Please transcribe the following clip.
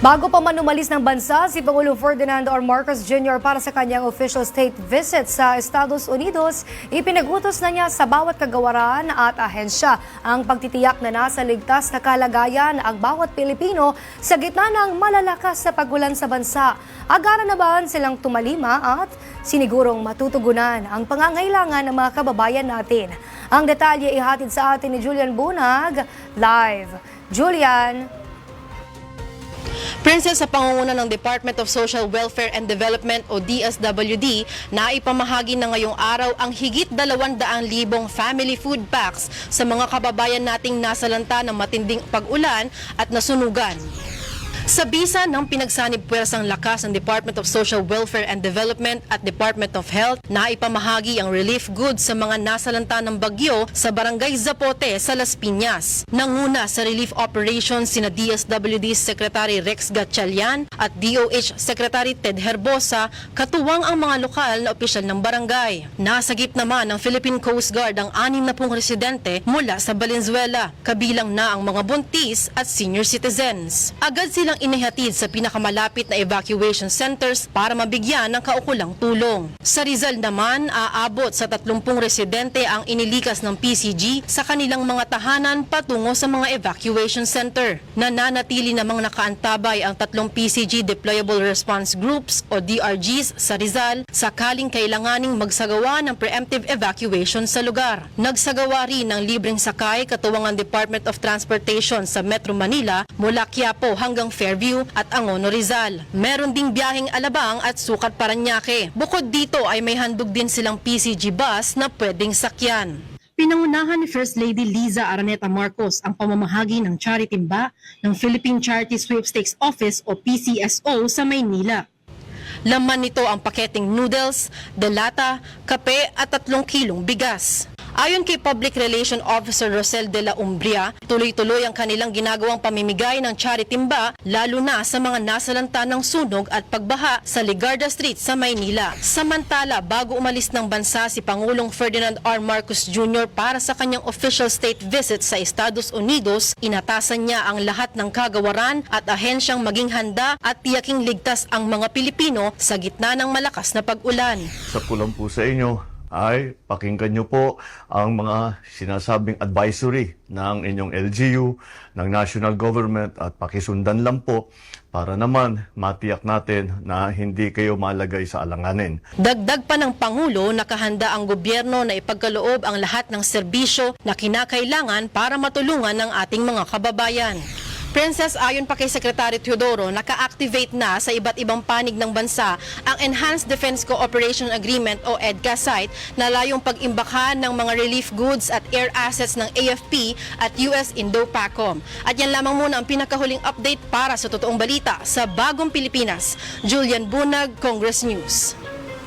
Bago pa man umalis ng bansa, si Pangulong Ferdinand R. Marcos Jr. para sa kanyang official state visit sa Estados Unidos, ipinagutos na niya sa bawat kagawaran at ahensya ang pagtitiyak na nasa ligtas na kalagayan ang bawat Pilipino sa gitna ng malalakas na pagulan sa bansa. Agaran naman silang tumalima at sinigurong matutugunan ang pangangailangan ng mga kababayan natin. Ang detalye ihatid sa atin ni Julian Bunag, live. Julian. Princess, sa pangunguna ng Department of Social Welfare and Development o DSWD, na ipamahagi na ngayong araw ang higit 200,000 family food packs sa mga kababayan nating nasalanta ng matinding pag-ulan at nasunugan. Sa bisa ng pinagsanib puwersang lakas ng Department of Social Welfare and Development at Department of Health, na ipamahagi ang relief goods sa mga nasalanta ng bagyo sa Barangay Zapote sa Las Piñas. Nanguna sa relief operations sina DSWD Secretary Rex Gatchalian at DOH Secretary Ted Herbosa, katuwang ang mga lokal na opisyal ng barangay. Nasagip naman ng Philippine Coast Guard ang 60 residente mula sa Valenzuela, kabilang na ang mga buntis at senior citizens. Agad silang inihatid sa pinakamalapit na evacuation centers para mabigyan ng kaukulang tulong. Sa Rizal naman, aabot sa 30 residente ang inilikas ng PCG sa kanilang mga tahanan patungo sa mga evacuation center. Nananatili namang nakaantabay ang 3 PCG Deployable Response Groups o DRGs sa Rizal sakaling kailanganing magsagawa ng preemptive evacuation sa lugar. Nagsagawa rin ng libreng sakay katuwang ang Department of Transportation sa Metro Manila mula Quiapo hanggang Fairview at Angono, Rizal. Meron ding biyaheng Alabang at Sucat, Parañaque. Bukod dito ay may handog din silang PCG bus na pwedeng sakyan. Pinangunahan ni First Lady Liza Araneta Marcos ang pamamahagi ng charity timba ng Philippine Charity Sweepstakes Office o PCSO sa Maynila. Laman nito ang paketeng noodles, delata, kape at 3 kilong bigas. Ayon kay Public Relation Officer Rosel de la Umbria, tuloy-tuloy ang kanilang ginagawang pamimigay ng charity timba lalo na sa mga nasalanta ng sunog at pagbaha sa Ligarda Street sa Maynila. Samantala, bago umalis ng bansa si Pangulong Ferdinand R. Marcos Jr. para sa kanyang official state visit sa Estados Unidos, inatasan niya ang lahat ng kagawaran at ahensyang maging handa at tiyaking ligtas ang mga Pilipino sa gitna ng malakas na pag-ulan. Sa kulang po sa inyo ay pakinggan nyo po ang mga sinasabing advisory ng inyong LGU, ng national government at pakisundan lang po para naman matiyak natin na hindi kayo malagay sa alanganin. Dagdag pa ng Pangulo, nakahanda ang gobyerno na ipagkaloob ang lahat ng serbisyo na kinakailangan para matulungan ng ating mga kababayan. Princess, ayon pa kay Secretary Teodoro, naka-activate na sa iba't ibang panig ng bansa ang Enhanced Defense Cooperation Agreement o EDCA site na layong pag-imbakhan ng mga relief goods at air assets ng AFP at US Indo-PACOM. At yan lamang muna ang pinakahuling update para sa totoong balita sa Bagong Pilipinas. Julian Bunag, Congress News.